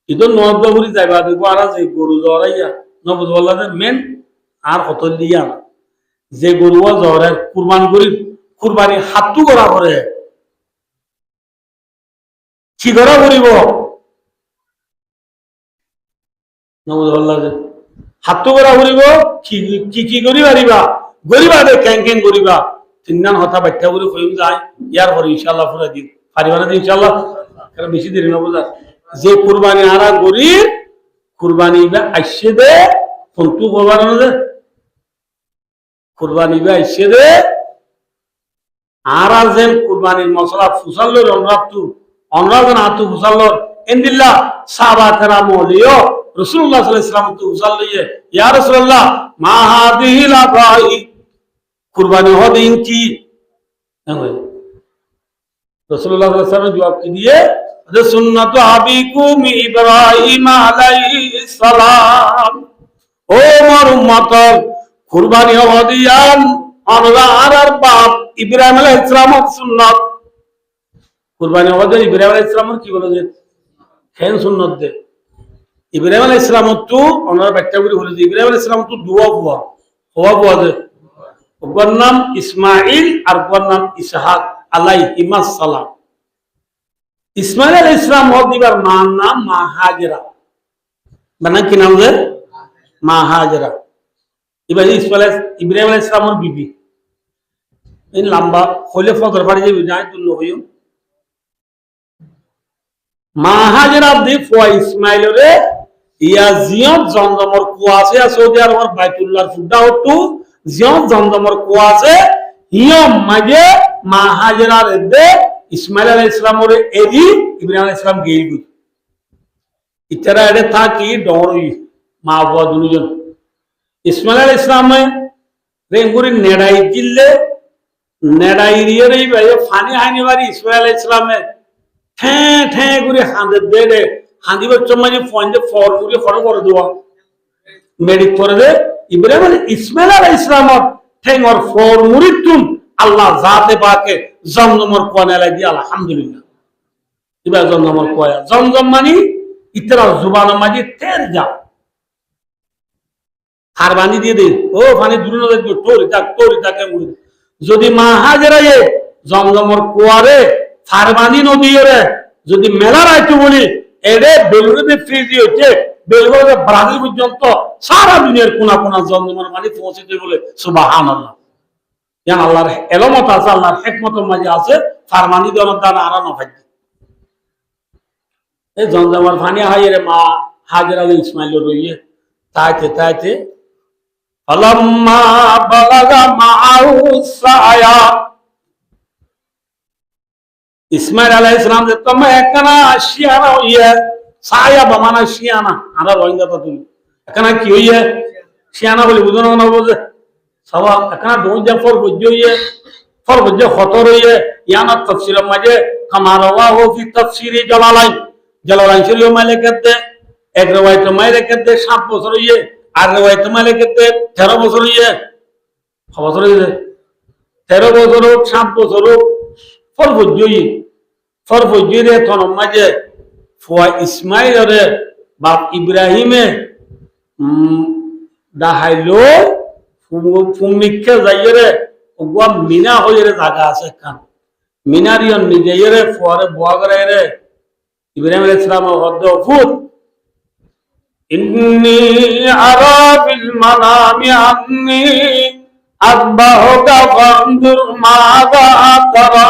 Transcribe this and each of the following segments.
কিন্তু নবদপুরি যাইবা দেখবো আর যে গরু জড়াইয়া নবদুল্লাদের মেন আর কত দিয়া না যে গরু জড়ে কুরবান করি কুরবানি হাতু করা করে কি করা করিব নবদুল্লাহ হাতু করা করিব কি কি কি করি পারিবা গরিবা দে ক্যাং ক্যাং করিবা তিনজন হতা বাচ্চা করে কইম যায় ইয়ার পরে ইনশাআল্লাহ পুরা দিন পারিবা না ইনশাআল্লাহ কারণ বেশি দেরি না বুঝা যে কুরবানি আরা করি কুরবানি বা আইসে দে ফোনটু করবার না দে কুরবানি বা আইসে দে আরা যেন কুরবানির মশলা ফুসাল্লো অনরাতু অনরাজন আতু ফুসাল্লো ইনদিল্লাহ সাহাবা কেরাম ওলিও রাসূলুল্লাহ সাল্লাল্লাহু আলাইহি ওয়াসাল্লাম তু ফুসাল্লিয়ে ইয়া রাসূলুল্লাহ মা হাদিহিল আবাই কুরবানি হদিন কি রাসূলুল্লাহ সাল্লাল্লাহু আলাইহি ওয়াসাল্লাম জবাব কি দিয়ে যে সুন্নাতু আবিকুম ইব্রাহিম আলাইহিস সালাম ও আমার উম্মত কুরবানি হদিয়ান আর বাপ ইব্রাহিম আলাইহিস সালামের সুন্নাত কুরবানি হদিয়ান ইব্রাহিম আলাইহিস সালামের কি বলে যে খেন সুন্নাত দে ইব্রাহিম আলাইহিস সালাম তো ওনার ব্যাখ্যা করে বলে যে ইব্রাহিম আলাইহিস সালাম তো দুয়া বুয়া হওয়া বুয়া দে ওর নাম ইসমাইল আর ওর নাম ইসহাক আলাইহিমাস সালাম ইসমাইল আলাইহিস সালাম দিবার মার নাম মা হাজেরা মানে কি নাম যে মা হাজেরা এবার ইব্রাহিম আলাইহিস সালামের বিবি এই লম্বা হলে ফজর বাড়ি যাবে যায় তুল্য হইও মা হাজেরা দি ফুয়া ইসমাইলরে ইয়া জিয়ত জমজমর কুয়া আছে সৌদি আরবের বাইতুল্লাহর ফুডা হতো জিয়ত জমজমর কুয়া আছে হিয়ম মাঝে মা হাজেরার দে ইসমাইল আলাইহিস সালামের এদি ইব্রাহিম আলাইহিস সালাম গেইবি ইতারা এডে থাকি ডরই মা বাবা দুজন ইসমাইল আলাইহিস সালামে রেঙ্গুরি নেড়াই দিলে নেড়াই রিয়েরই ভাই ফানি হাইনি বাড়ি ইসমাইল আলাইহিস সালামে ঠে ঠে করে হাঁদে দে দে হাঁদিবার চম্মাজি ফোন যে ফর করে ফটো করে দেওয়া মেডিক করে দে ইব্রাহিম ইসমাইল আলাইহিস সালাম ঠেঙ্গর ফর মুরিতুন আল্লাহ জাতে পাকে জমজমর কোয়ানে লাই দি আলহামদুলিল্লাহ ইবা জমজমর কোয়া জমজম মানে ইতরা জুবান মাঝে তের যা হার বানি দিয়ে দে ও পানি দূরে না দেখবে তোরি তাকে মুড়ি যদি মা হাজেরা এ জমজমর কোয়ারে ফারবানি নদী রে যদি মেলা রাইতে বলি এরে বেলুড়ে ফ্রিজি হচ্ছে বেলুড়ে ব্রাজিল পর্যন্ত সারা দুনিয়ার কোনা কোনা জমজমর পানি পৌঁছে বলে সুবহানাল্লাহ জান আল্লাহর এলমত আছে আল্লাহর হিকমতের মাঝে আছে ফারমানি দেওয়ার দ্বারা আর না ভাই এই জমজমর পানি হাইরে মা হাজেরা ইসমাইল রইয়ে তাইতে ফালাম্মা বালাগা মাআউ সায়া ইসমাইল আলাইহিস সালাম যে তুমি একখানা শিয়ানা হইয়া সায়া বামানা শিয়ানা আমরা রোহিঙ্গা তো তুমি একখানা কি হইয়া শিয়ানা বলি বুঝো না বুঝে সবা একখানা ডোজা ফর বুঝে খতর হইয়া ইয়ানা তাফসীরের মাঝে কামা রাওয়াহু ফি তাফসীরি জালালাইন শরীফ মালিকাতে এক রওয়ায়াত মালিকাতে 7 বছর হইয়া আর রওয়ায়াত মালিকাতে 13 বছর হইয়া 6 বছর হইয়া 13 বছর 7 বছর ফরফজুই তখন মাঝে ফুয়া ইসমাইল রে বাপ ইব্রাহিমে দাহাইলো ফুমিকে যাইরে ওগুয়া মিনা হইরে জায়গা আছে খান মিনারিয়ন নিজে ফুয়ারে বুয়া করে রে ইব্রাহিম আলাইহিস সালাম হদ্দ ফুত ইন্নী আরা বিল মানামি আন্নী আযবাহুকা ফানজুর মাযা তারা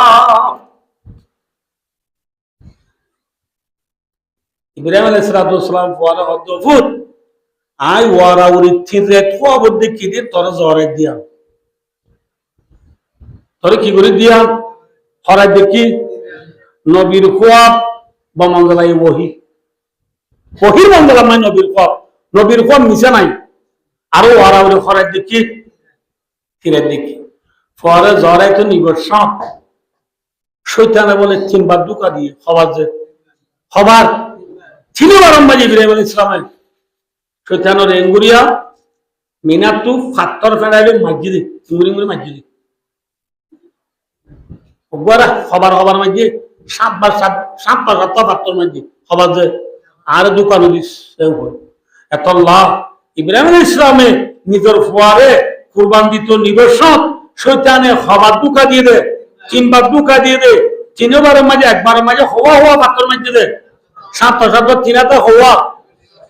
ইব্রাহিম আলাইহিস সালাম ফুয়ারে হদ্দ ফুত আই ওয়ারা উরি থিরে তো বদ্দি কি দি তোর জরে দিয়া তোরে কি করে দিয়া হরাই দেখি নবীর খোয়াব বা মঙ্গলাই ওহি মঙ্গলা মানে নবীর খোয়াব মিশে নাই আরো ওয়ারা উরি হরাই দেখি থিরে দেখি পরে জরাই তো নিবর সাপ শৈতানে বলে 3 বার দুকা দিয়ে হবার ছিল বারম্বার ইব্রাহিম আলাইহিস সালামের শৈতানের এঙ্গুরিয়া মিনাতু ফাত্তর ফেরাইলে মসজিদে মুড়ি মসজিদে ওগুয়ারা হবার মাঝে 7 বার 7 ফাত্তর মসজিদ হবার যে আর দোকানে দিস এত লাভ। ইব্রাহিম আলাইহিস ইসলামে নিজের ফুয়ারে কুরবান দিত নিদর্শন, শয়তানে হবার দুকা দিয়ে দে, তিনবার দুকা দিয়ে দে, তিনবারের মাঝে একবারের মাঝে হওয়া হওয়া পাত্র মাঝে দে, 7 তিনাতে হওয়া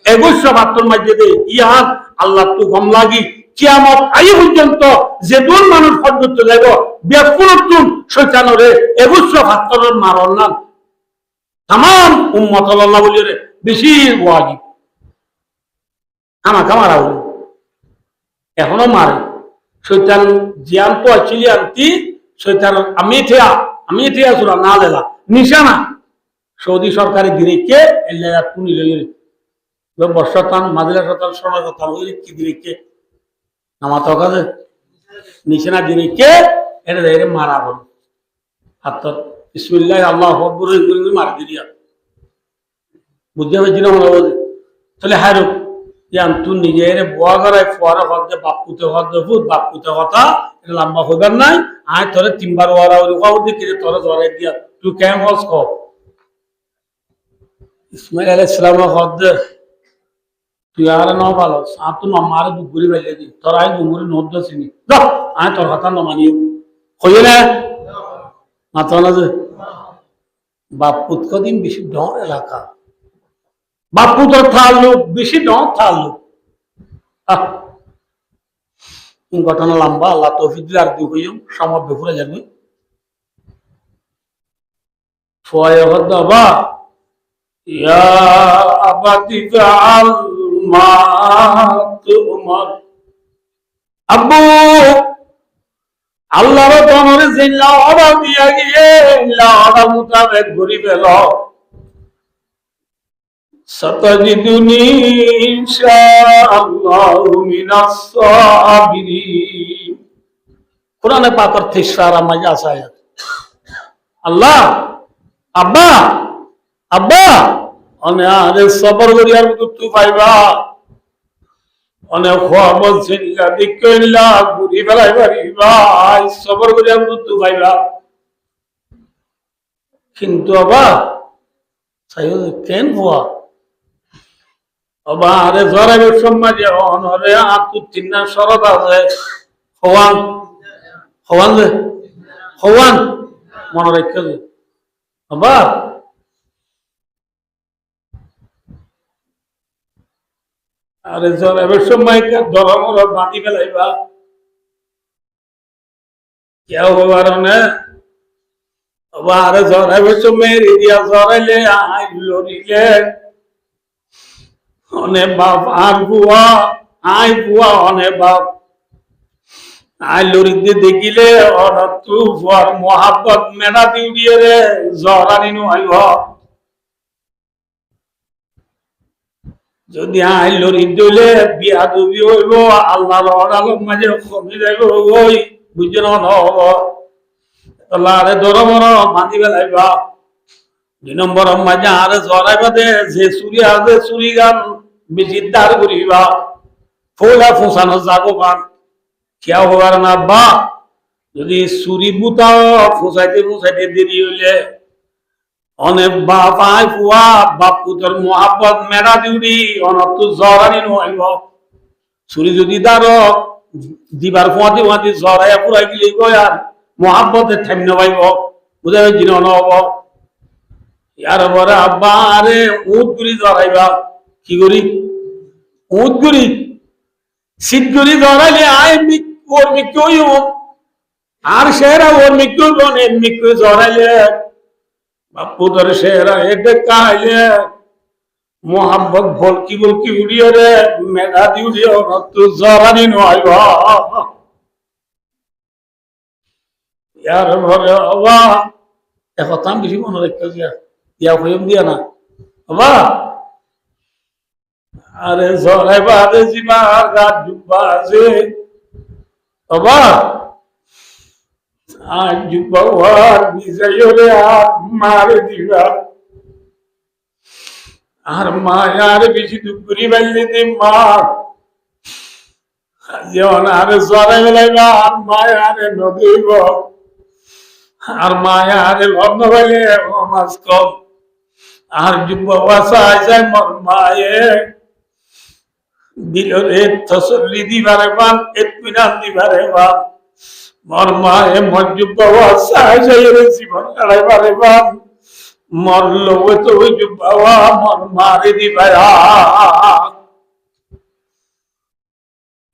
21 পাত্র মাঝে দে। ইহান আল্লাহ তু গম লাগি কিয়ামত আই পর্যন্ত যে দূর মানুষ পর্যন্ত যাব বেকুলতুন শয়তানরে 21 পাত্রের মারণ না তাম উম্মত আল্লাহ বলি রে বেশি ওয়াজিব। আমাকে মারা হলো এখনো মারে শৈতান জিয়ান তো আছিলি আনতি শৈতান আমি ঠিয়া সুরা না লেলা নিশানা সৌদি সরকারি দিরেকে এল্লা পুনি লইরে বর্ষাতান মাদিলা শতান সমাজতান হইলে কি দিরেকে আমার তো কাছে নিশানা দিরেকে এটা এর মারা হল হাত বিসমিল্লাহ আল্লাহু আকবার করে মার দিয়া বুঝতে পারছি না মনে হয় তাহলে হারো ইয়ান তুই নিজের বুয়া করায় ফুয়ারা হতে বাপুতে হতে ভূত বাপুতে কথা এটা লম্বা হইবার নাই আয় তোরে 3বার ওয়ারা ওই খাও দেখি তোরে ধরাই দিয়া তুই কেমন হস ক ইসমাইল আলাইহিস সালাম হদে তুই আর না ভালো সাত না মারে দুপুরি বেলে দি তোর আই দুপুরি নোট দছিনি দাও আয় তোর কথা না মানিও কইয়ে না মাথা না যে বাপুত কদিন বেশি ডর এলাকা বাপু তোর থাকলুক বেশি ডর থাকলুক ঘটনা লম্বা আল্লাহ তৌফিক দিলে আর দুই হইম সময় বেফুরে যাবে ফয় হদ্দাবা ইয়া আবাতি ফাআল মা তুমার আব্বু আল্লাহর তোমারে জিল্লা অর্ডার দিয়া গিয়ে অর্ডার মোতাবেক ঘুরি পেল সতজিদুনি ইনশাআল্লাহু মিনাস সাবিরিন। কোরআনে পাকের 3 মাঝে আছে আয়াত আল্লাহ আব্বা আব্বা অনে আরে সবর করি আর তুই পাইবা অনে খোয়াব জিল্লা দিকইলা ঘুরি বেলাই পারিবা সবর করি আর তুই পাইবা কিন্তু আবা সাইও কেন হওয়া আরে জরাবের সমাজে অনরে আতু তিন্না শরত আছে হওয়ান হওয়ান হওয়ান মনে রেখে দে বাবা আরে জরাবের সময় ধর্মর বাঁধি ফেলাইবা কেউ হবার না বাবা আরে জরাবের সময় রিয়া জরাইলে আই লড়িলে অনে বাপ আর বুয়া আই বুয়া অনে বাপ আই লড়িতে দেখিলে অন তু ফুয়ার মোহাব্বত মেনা দিউড়িয়ে রে জরানি নইব যদি আই লড়ি দিলে বিয়া দুবি হইব আল্লাহর অর্ডার মাঝে কমে যাইব ওই বুঝল নহব আরে দর বড় বাঁধি বেলাইবা 2 নম্বর মাঝে আরে জরাইবা দে যে চুরি আছে চুরি গান বেশি দার করিবা ফোলা ফোসানো যাবো গান কেউ হবার না বা যদি চুরি বুতাও ফোসাইতে ফোসাইতে দেরি হইলে অনেক বাপ আই ফুয়া বাপ পুতর মোহাব্বত মেরা দিউরি অনেক তো জরানি নইব চুরি যদি দাঁড় দিবার ফুয়াতে ফুয়াতে জরাইয়া পুরাই গেলে আর মোহাব্বতে ঠাইম নবাইব বুঝা জিন নহব ইয়ার পরে আব্বা আরে উঠ গুলি জরাইবা কি করি উঠ গুলি শীত গুলি জরাইলে আয় ওর মৃত্যু আর সেরা ওর মৃত্যু বনে মৃত্যু জরাইলে বাপু ধরে সেরা এতে কাইলে মোহাম্মদ বলকি বলকি উড়িয়ে রে মেঘা দি উড়িয়ে তু জরানি নইব ইয়ার পরে বাবা একথা বেশি মনে রাখতে দিয়া ইয়া হইম দিয়া না বাবা আরে জরাইবা আরে জিবা গাছ জুব্বা আছে বাবা আজ জুব্বা ওয়ার বিজয়রে আর মারে দিবা আর মায়ার বেশি দুপুরি বাইলে দে মা যেমন আরে জরাই বেলাইবা আর মায়ারে নদীব আর মায়ারে লগ্ন বাইলে মাছ কম আর যুববা চাই যায় মর মায়ে দিলরে তসল্লি দিবারে বান ইতমিনান দিবারে বান মর মায়ে মর যুববা চাই যায় জীবন কাটাইবারে বান মরলো তো যুববা মর মারে দিবায়া।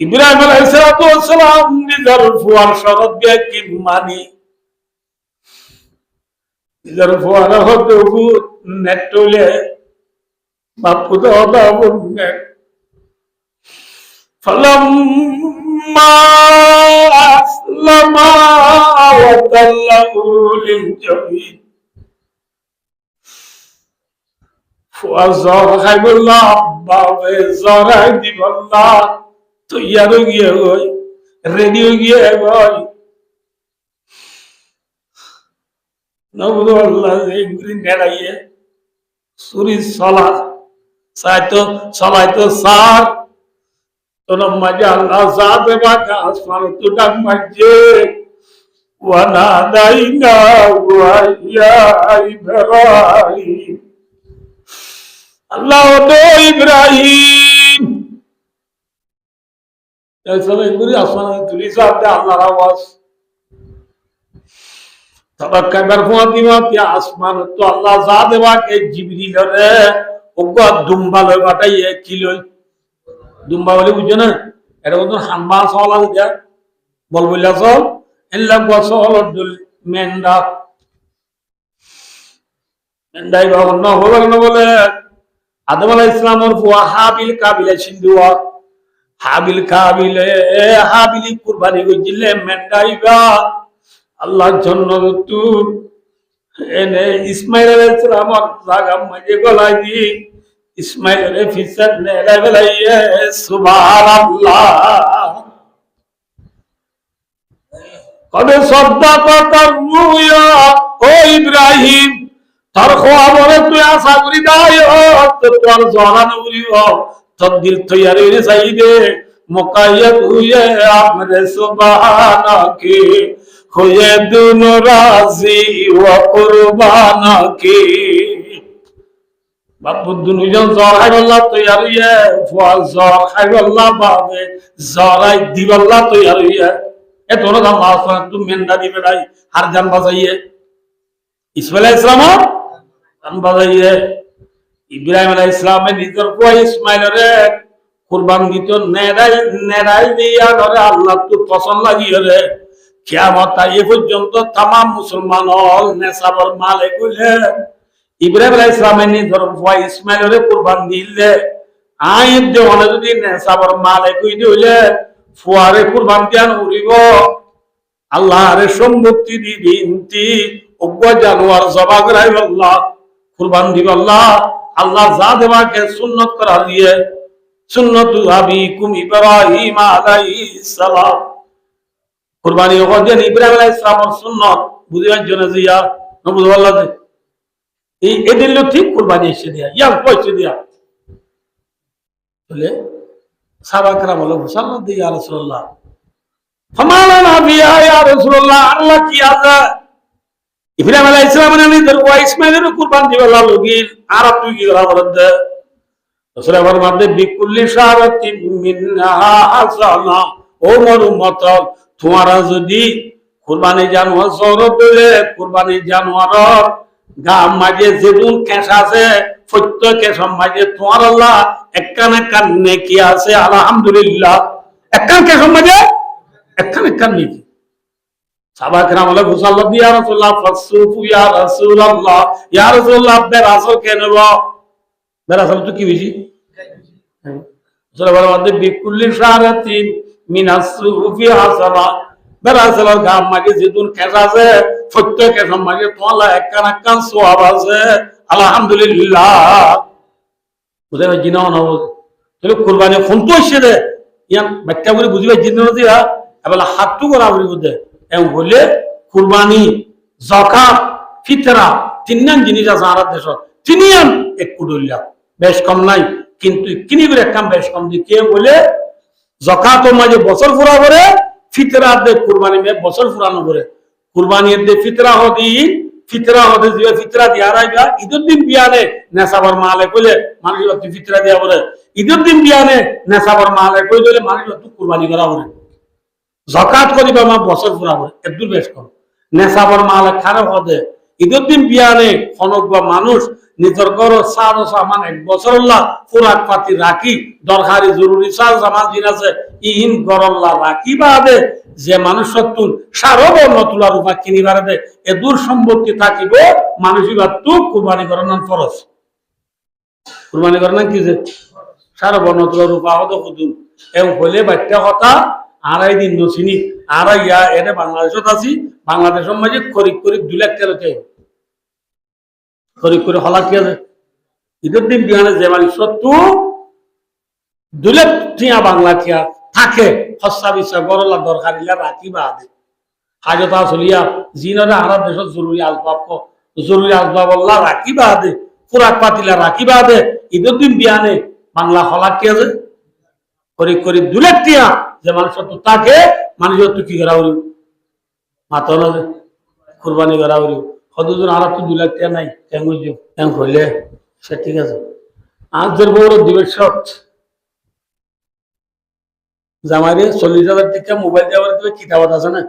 ইব্রাহিম আলাইহিস সালাম নিজের ফুয়ার শরৎ দিয়ে কি মানি নিজের ফুয়ার হতে নেটলে বাপু তো হতা বলবে فلما أسلما وتله للجبين فأزار خيب الله بابه زارع دي بالله তৈয়ার হয়ে গিয়ে গই রেডি হয়ে গিয়ে গই নবুল আল্লাহ গ্রিন নেড়াইয়ে সুরি সলা সাইতো সলাইতো সার তোর মাঝে আল্লাহ সাথে বাকা আসমান তো ডাক মাঝে ওয়ানা দাইনা ওয়াইয়া ইব্রাহিম আল্লাহ তো ইব্রাহিম সবাই ঘুরে আসমান তুলি সাথে আল্লাহর আওয়াজ তবাক্কার ফুয়াতি আসমান তো আল্লাহ যা দেবা কে জিবরিল রে ওগো দুম্বা লই বাটাইয়ে কি লই দুম্বা বলে বুঝছো না এটা বলতো হাম্বা সওয়াল দিয়া বল বললা সব এল্লা বসল মেন্ডা মেন্ডাই বাবা না হলো না বলে আদম আলাইহিস সালামের ফুয়া হাবিল কাবিলে সিন্ধুয়া হাবিল কাবিলে হাবিলি কুরবানি কইলে মেন্ডাইবা আল্লাহর জন্য তু এনে ইসমাইল আলাইহিস সালামের জায়গা মাঝে গলাই দি ইসমাইল ফিসাদ নে লাইয়ে সুবহানাল্লাহ কবে সদ্দাকার রুয়া ও ইব্রাহিম তার খবরে তুই আশা করি দাই তো তোর জানানো বলিও তোর দিল তৈয়ার হয়ে যাইবে মুকাইয়াত হুয়ে আমরে সুবহানাকে হুয়ে দুন রাজি ওয়া কুরবানাকে বাপু দুজন জ্বর খাইবাল্লাহ তৈয়ার হইয়া ফুয়া জ্বর খাইবাল্লাহ বাবে জ্বরাই দিবাল্লাহ তৈয়ার হইয়া এ তোর দাম আল্লাহ তুমি মেন্ডা দিবে নাই আর জান বাজাইয়ে ইসমাইল আলাইহিস সালাম জান বাজাইয়ে ইব্রাহিম আলাইহিস সালামের নিজের ফুয়া ইসমাইলরে কুরবান দিত নেড়াই দিয়া ধরে আল্লাহ তো পছন্দ লাগিয়ে রে কিয়ামত আই পর্যন্ত तमाम মুসলমান হল নেসাবর মালে কইলে ইব্রাহিম আলাইহিস সালামের নিজের ফুয়া ইসমাইলরে কুরবান দিলে আইব যে অনে যদি নেসাবর মালে কই দিলে ফুয়ারে কুরবান দিয়ান উড়িব আল্লাহরে সম্মুক্তি দিবি ইনতি ওগো জানোয়ার জবা করাই আল্লাহ কুরবান দিব আল্লাহ আল্লাহ যা দেবাকে সুন্নত করা দিয়ে সুন্নতু আবিকুম ইব্রাহিম আলাইহিস সালাম কুরবানি ওগো ইব্রাহিম আলাইহিস সালামের সুন্নত বুঝিবার জন্য জিয়া নবুল আল্লাহ এই এদিল ঠিক কুরবানি এসে দিয়া ইয়া পয়সা দিয়া বলে সাহাবাকরা বলে মুসাল্লাহ ইয়া রাসূলুল্লাহ ফামালানা বিয়া ইয়া রাসূলুল্লাহ আল্লাহ কি আছে ইব্রাহিম আলাইহিস সালামের নিজের ওয়া ইসমাইলের কুরবান দিবে আল্লাহ লগির আর তুই কি করা বলেন দে রাসূলের ফরমাতে বিকুল্লি শারাতিন মিনহা হাসানা ও মোর উম্মত তোমারা যদি কুরবানি জানোয়ার সরব দিলে কুরবানি জানোয়ার গা মাঝে যেদুন কেশ আছে প্রত্যেক কেশর মাঝে তোমার আল্লাহ একখান একখান নেকি আছে আলহামদুলিল্লাহ একখান কেশর মাঝে একখান একখান নেকি সাহাবাকরা বলে মুসাল্লাহ ইয়া রাসূলুল্লাহ ফাসুফু ইয়া রাসূলুল্লাহ ইয়া রাসূলুল্লাহ বেরাসল কেন বেরাসল তো কি বেশি রাসূলের মধ্যে বিকুল্লি শারাতিন মিনাস সুফি হাসানা বেরাসলের গা মাঝে যেদুন কেশ আছে প্রত্যেক কেশর মাঝে তোমার একখান একখান সওয়াব আছে আলহামদুলিল্লাহ বুঝে জিনা না তাহলে কুরবানি ফোন তো এসে দে ইয়ান বাচ্চা করে বুঝিবে জিনা দিয়া এবেলা হাতটু করা বলি বুঝে এম হলে কুরবানি যাকাত ফিতরা তিনজন জিনিস আছে আর দেশ তিনিয়ান এক কুডুল্লা বেশ কম নাই কিন্তু কিনি করে কাম বেশ কম দি কে বলে যাকাত মাঝে বছর পুরা করে ফিতরা দে কুরবানি মে বছর পুরানো করে কুরবানি দে ফিতরা হদি ফিতরা হতে দিবে ফিতরা দিয়া রাইবা ঈদের দিন বিয়ানে নেশাবার মালে কইলে মানুষ তুই ফিতরা দিয়া বলে ঈদের দিন বিয়ানে নেশাবার মালে কই দিলে মানুষ তুই কুরবানি করা বলে যাকাত করিবা মা বছর পুরা বলে একদম বেশ কম নেশাবার মালে খারাপ হতে ঈদের দিন বিয়ানে খনক মানুষ নিজের ঘর সাজ সামান এক বছর খোরাক পাতি রাখি দরকারি জরুরি সাজ সামান দিন আছে ইহিন গরল্লা রাখি বাদে যে মানুষ সত্তুন সারবর্ণ তুলা রূপা কিনিবার দে এ দূর সম্পত্তি থাকিব মানুষই তু কুরবানি করার নাম ফরজ কুরবানি করার নাম কি যে সারবর্ণ তুলা রূপা হতো খুদুন এও হইলে বাচ্চা কথা আড়াই দিন নছিনি আড়াই ইয়া এটা বাংলাদেশত আছি বাংলাদেশের মাঝে খরিক খরিক 2 লাখ টাকা চাই খরিক করে হলা কি আছে ঈদের দিন বিহানে যে মানুষ সত্তু 2 লাখ টিয়া বাংলা টিয়া থাকে হস্যা বিশ্বা গরলা দরকারিলা রাখিবা আদে হাজতা চলিয়া জিনরে আরা দেশত জরুরি আসবাব আল্লাহ রাখিবা আদে খোরাক পাতিলা রাখিবা আদে ঈদের দিন বিহানে বাংলা হলা কি আছে খরিক করে 2 লাখ টিয়া যে মানুষ সত্তু থাকে মানুষ সত্তু কি করা উড়ি মাথা না কুরবানি করা উড়ি কতজন আর তো 2 লাখ টাকা নাই কেন হইলে সে ঠিক আছে আজ যে বড় দিবের শর্ট জামাইরে 40,000 টাকা মোবাইল দেওয়ার দিবে কিতাবত আছে না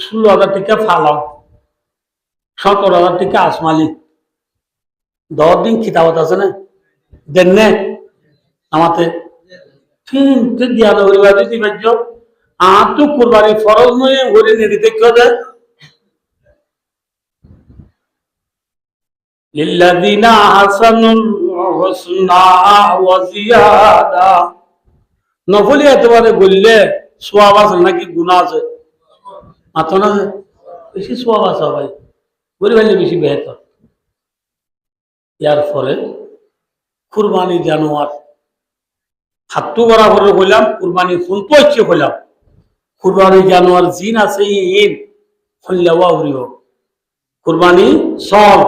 16,000 টাকা ফালাও 17,000 টাকা আসমালি 10 দিন কিতাবত আছে না দেন নে আমাতে ঠিক জ্ঞান হইবা দিবেন আর তো কুরবানি ফরজ নয় ওরে নিতে কেউ দেয় للذين احسنوا الحسنى وزياده নফলি এতবারে বললে সওয়াব আছে নাকি গুনাহ আছে মাত্র না বেশি সওয়াব আছে ভাই বলি বললে বেশি বেহতর ইয়ার ফলে কুরবানি জানোয়ার হাতু বরাবর হইলাম কুরবানি ফুলতো ইচ্ছে হইলাম কুরবানি জানোয়ার জিন আছে ইন হল্লাওয়া উড়িব কুরবানি সব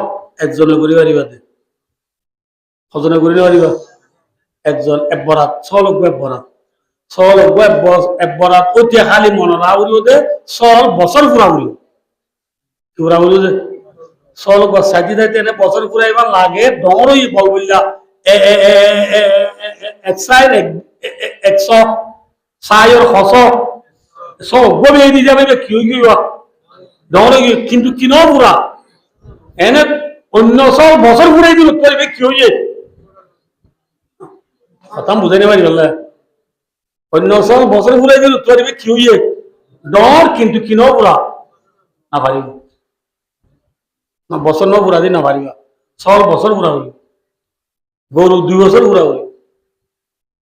একজনে করি পারিবা দে কজনে করি পারিবা একজন এক বরাত সলক এক বরাত অতি খালি মনরা উড়িও দে সল বছর পুরা উড়িও কি পুরা উড়িও দে সলক সাজি দাইতে এনে বছর পুরাইবা লাগে ডরই বল বললা এক সাইড 100 সাইর হস সব গবে দি যাবে কি হইবা ডরই কিন্তু কিনো পুরা এনে অন্য সব বছর ঘুরাই দিল পরিবে কি হইয়ে কথা বুঝাই নেবারি বললে অন্য সব বছর ঘুরাই দিল পরিবে কি হইয়ে ডর কিন্তু কিনো পুরা না পারিব না বছর ন পুরা দিন না পারিবা সব বছর পুরা হইল গরু 2 বছর পুরা হইল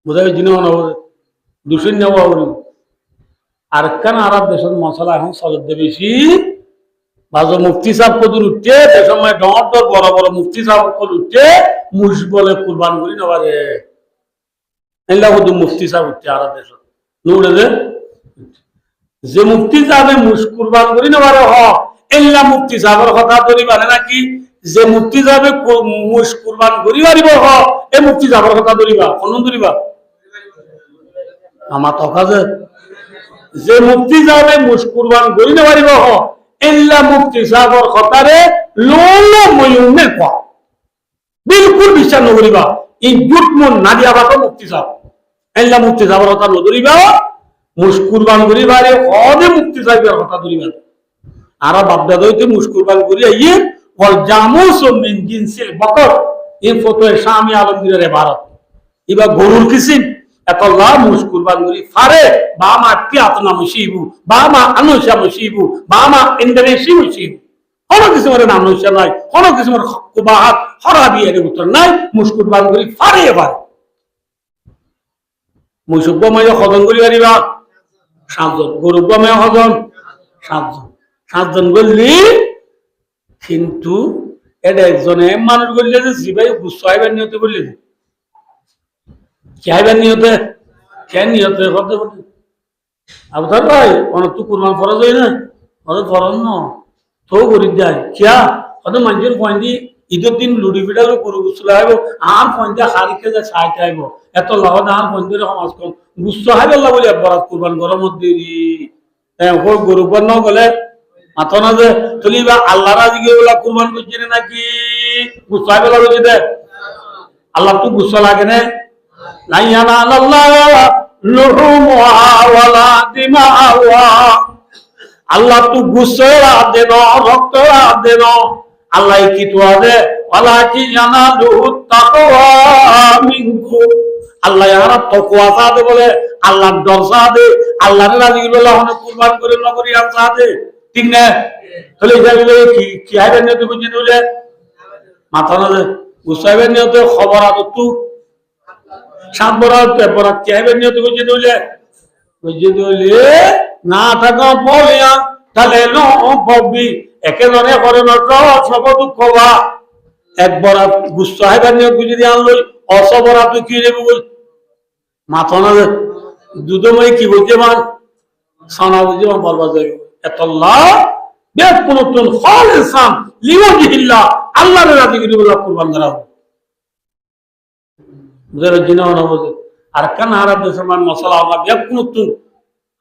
বুঝাই দিন দুশো নেওয়া হইল আর কেন আরব দেশের মশলা এখন চলত বেশি বাজো মুফতি সাহেব কদুর উঠছে সে সময় ডর ডর বড় বড় মুফতি সাহেব কদুর উঠছে মুশ বলে কুরবান করি নেবারে এলা কদু মুফতি সাহেব উঠছে আর দেশ নুড়ে যে মুফতি সাহেবে মুশ কুরবান করি নেবারে হ এলা মুফতি সাহেবের কথা ধরি মানে নাকি যে মুফতি সাহেবে মুশ কুরবান করি পারিব হ এই মুফতি সাহেবের কথা ধরিবা কোন ধরিবা আমার তকা যে মুফতি সাহেবে মুশ কুরবান করি নেবারিব হ এল্লা মুফতি সাহেবর কথারে লোলো ময়ুনে কোয়া বিলকুল বিশ্বাস নকরিবা এই জুট মন না দিয়া বাতো মুফতি সাহেব এল্লা মুফতি সাহেবর কথা নধরিবা মুশকুরবান করিবারে অদে মুফতি সাহেবের কথা ধরিবা আর বাপদাদা হইতে মুশকুরবান করি আইয়ে ওয়াল জামুস মিন জিনসিল বকর এই ফটোয়ে শামি আলমগীরের ইবারত ইবা গরুর কিসিম এতলা মুশকুরবান করি ফারে বামা তিয়াতনা মুশিবু বামা আনুশা মুশিবু বামা ইন্দ্রেশি মুশিবু কোন কিছু মরে নাম নইছে নাই কোন কিছু মরে কুবাহাত হরাবি এর উত্তর নাই মুশকুরবান করি ফারে এবার মুশকুরবান খদন করি পারিবা সাতজন গরুবান খদন সাতজন বললি কিন্তু এটা একজনে মানুষ বললে যে জিবাই গুছাইবার নিয়তে বললে চাইবার নিয়তে কেন নিয়তে করতে বলতে আবতার ভাই অনেক তো কুরবান ফরজ হয় না অত ফরজ ন তো গরিব যায় কিয়া অত মানুষের পয়েন্টি ঈদের দিন লুডি ফিটালো গরু গুছলে আইব আর পয়েন্টে হারিকে যায় সাইতে আইব এত লাভ আর পয়েন্টের সমাজ কম গুচ্ছ হাই বললা বলে বরাত কুরবান গরমের দেরি গরু ন গলে মাথা না যে তুলিবা আল্লাহ রাজি গিয়ে কুরবান করছি নাকি গুসা বেলা বুঝি দে আল্লাহ তো গুসা লাগে না লাইয়ানা আল্লাহ লুহুমুহা ওয়ালা দিমাওয়া আল্লাহ তো গুসা দেন রক্ত দেন আল্লাহ কি তো আদে ওয়ালা কি জানা লুহু তাকওয়া মিনকুম আল্লাহ ইয়ারা তাকওয়া সাদে বলে আল্লাহ ডর সাদে আল্লাহর রাজি বলে হনে কুরবান করে নগরী আন সাদে ঠিক না তাহলে এটা কি আইবেন না তুই বুঝি দিলে মাথা না গুসাইবেন না তো খবর আতো তু সাত বরাত বরাত কি আইবেন না তুই বুঝি দিলে না থাকা বলিয়া তাহলে নো ববি একেজনে করে নট সব দুঃখ বা এক বরাত গুসা আইবেন না বুঝি দিয়ে আনলো অসবরাত কি নেব বল মাথা না দুধময় কি বুঝে মান সানা বুঝে মান বরবাদ হয়ে এতল্লাহ বেকুনুতুন খালিসান লিওয়াজহিল্লাহ আল্লাহর রাজি করে বলা কুরবান করা বুঝার জন্য না বুঝে আর কান হারা দেশমান মশলা আমরা বেকুনুতুন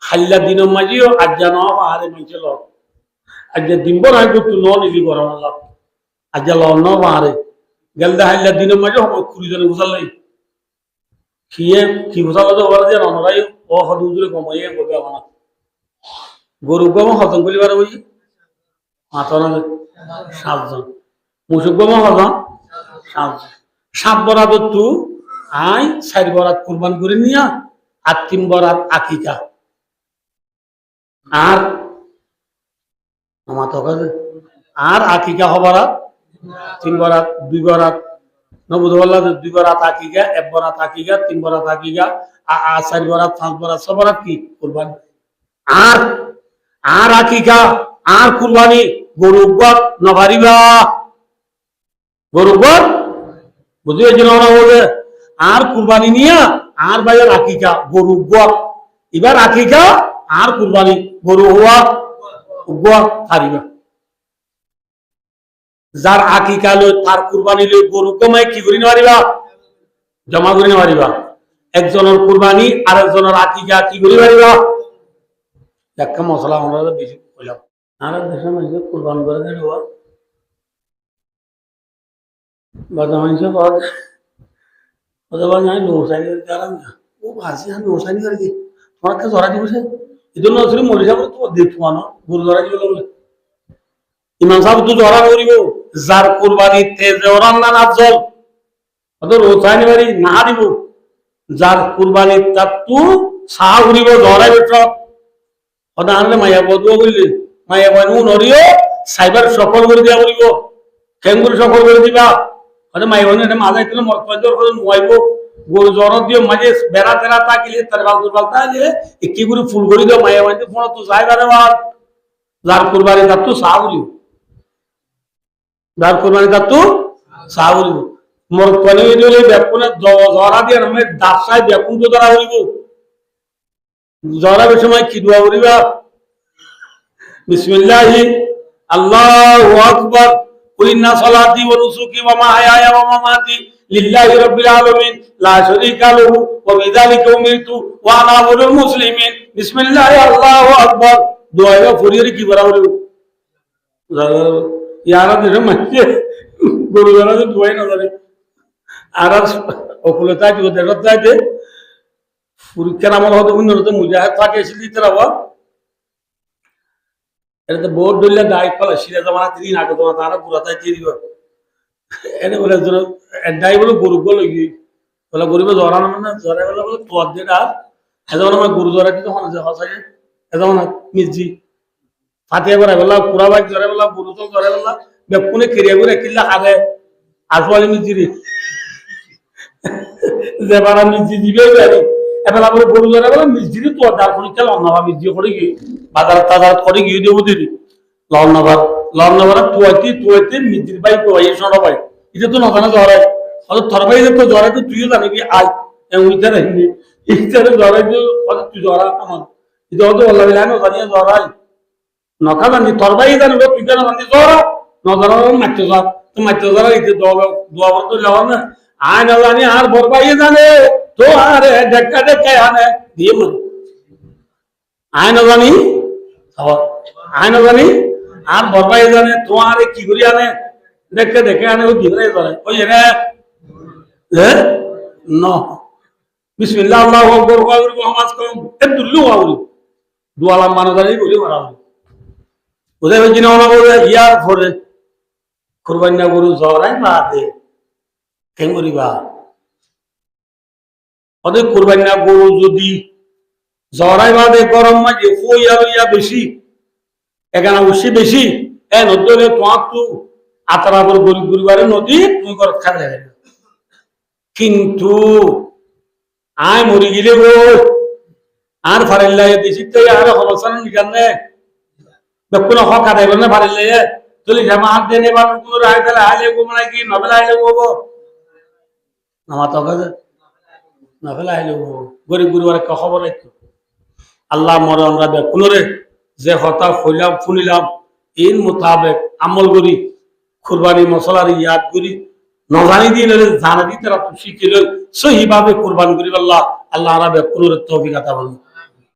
হাল্লা দিন মাজিও আজ্জানো আহারে মাইছিল আজ্জা দিনবর আই গুতু নন ইলি গরম আল্লাহ আজ্জা লন বাহারে গেলদা হাল্লা দিন মাজিও হব কুড়ি জন বুঝালাই কিয়ে কি বুঝালো তো বলে যে ননরাই ও হদুজুরে কমাইয়ে বলবে আমার গরু গম হজম করিবার বুঝি মাথা না সাতজন মুসুক গম হজম সাতজন সাত বরাত তু আই চার বরাত কুরবান করে নিয়া আর তিন বরাত আকিকা আর মাথা কাজে আর আকিকা হবারাত তিন বরাত দুই বরাত নবুদুল্লাহ দুই বরাত আকিকা এক বরাত আকিকা তিন বরাত আকিকা আর চার বরাত পাঁচ বরাত ছয় বরাত কি কুরবান আর আর আকিকা আর কুরবানি গরু গত নভারিবা গরু গত বুঝতে পারছি না বলে আর কুরবানি নিয়া আর বাইরের আকিকা গরু গত এবার আকিকা আর কুরবানি গরু হওয়া গত হারিবা যার আকিকা লই তার কুরবানি লই গরু কমাই কি করি নারিবা জমা করে নারিবা একজনের কুরবানি আর একজনের আকিকা কি করি নারিবা একটা মশলা আমরা বেশি কইলাম আর দেশের মানুষ কুরবান করে দেওয়া বাদা মানুষ বাদা নাই নৌসানি করে দিলাম না ও ভাসি আর নৌসানি করে দি তোমার কাছে ধরা দিবসে এজন্য আসলে মরে যাবো তো দেখবো না গরু ধরা দিবে বলে ইমাম সাহেব তো ধরা করিব যার কুরবানি তেজে রান্না না জল অত রোসানি বাড়ি না দিব যার কুরবানি তার তু সাহা করিব ধরাই বেশ ওটা আনলে মাইয়া বদুয়া বললি মাইয়া বানু নরিও সাইবার সফল করে দিয়া করিব কেঙ্গুর সফল করে দিবা ওটা মাইয়া বানু এটা মাঝে কিলো মরপঞ্জর করে নুয়াইব গরু জ্বর দিও মাঝে বেড়া তেরা তাকিলে তার বালতুর বালতা যে কি করে ফুল করে দিও মাইয়া বানতে ফোন তো যাইবা রে বাদ যার কুরবানি তার তু সাহা করিব যার কুরবানি তার তু সাহা করিব মরপনে দিলে বেকুনে জরা দিয়ে আমি দাসায় বেকুন তো ধরা করিব জরাবের সময় কি দোয়া করিবা বিসমিল্লাহি আল্লাহু আকবার কুল ইন্না সালাতি ওয়া নুসুকি ওয়া মাহইয়ায়া ওয়া মামাতি লিল্লাহি রাব্বিল আলামিন লা শারীকা লাহু ওয়া বিযালিকা উমিরতু ওয়া আনা আউয়ালুল মুসলিমিন বিসমিল্লাহি আল্লাহু আকবার দোয়া ফুরিয়ে কি বলা হলো ইয়ারা দেশে মাঝে গরু ধরা দোয়াই না জানে আর অকুলতা যে দেশত যাইতে পরীক্ষার আমল হতো উন্নত মুজাহিদ থাকে এসে তারা এটা তো বোর্ড ধরলে দায় ফলা সিরা জমা তিন আগে তোমার তারা পুরাতায় চিরি এনে বলে দায় বলে গরু বলে বলে গরিবে জড়ানো মানে জড়াই বলে বলে তোর যেটা এজন আমার গরু জড়াই দিতে হসাই এজন মির্জি ফাটিয়ে বেড়াই বললাম পুরা বাইক জড়াই বললাম গরু তো জড়াই বললাম বেকুনে কেরিয়া করে কিল্লা আগে আসবালি মির্জিরি যে বারা মির্জি দিবে পারি এবার আমরা গরু জড়াই বললাম মির্জিরি তো তার পরীক্ষা লন্নাবা মির্জি করে গিয়ে বাজার তাজার করে গিয়ে দেবো দিদি লন্নাবার তুয়াইতে মির্জির বাইক এই সরা বাইক এটা তো নজানা জড়াই হয়তো তোর ভাই তো জড়াই তো তুইও জানিবি আয় উইটা রাখবি ইচ্ছারে জড়াই তো হয়তো তুই জড়া আমার এটা হয়তো বললাম নজানিয়ে জড়াই নকা জানি তোর ভাই জানিব তুই কেন জানি জড়া নজানা মারতে যা তো মারতে যারা এটা দোয়া তো যাওয়া না আয় না জানি আর বড় ভাই জানে তো আরে দেখা দেখে আনে দিয়ে মনে আয় না জানি আর বরবাই জানে তোমার কি করি আনে দেখে দেখে আনে ওই দিনে ধরে ওই এনে ন বিসমিল্লাহ আল্লাহু আকবার ওয়া আকবার নামাজ কম এ দুল্লু আউলি দুয়ালা মানদারি বলি মারা ওদের ওই জিনিস ওনা বলে ইয়ার পরে কুরবানি গরু জরাই না দে কেন করিবা ওদের কুরবানি গরু যদি জরাই বাদে গরম মাঝে ফই আর ইয়া বেশি এখানে উসি বেশি এ নদলে তোমার তো আতরাবর গরিব গরিবারে নদী তুমি ঘর খাবে কিন্তু আয় মরি গেলে গো আর ফারিল্লাই দেশিতে আর অবস্থান নিকানে বেকুন হক আদায় করলে ফারিল্লাই চলি জামা হাত দেনে বা কোন রায় ফেলে আইলে গো মানে কি নবেলা আইলে গো নামা তো কাজে নবেলা আইলে গো গরিব গরিবারে খবর রাখতো আল্লাহ মরে আমরা বেকুনরে যে হতা হইলাম ফুলিলাম এর মোতাবেক আমল করি কুরবানি মশলার ইয়াদ করি নজানি দিয়ে জানা দিতে শিখিল সহিভাবে কুরবান করি আল্লাহ আল্লাহ আরবে কুনুরের তৌফিক আতা বলুন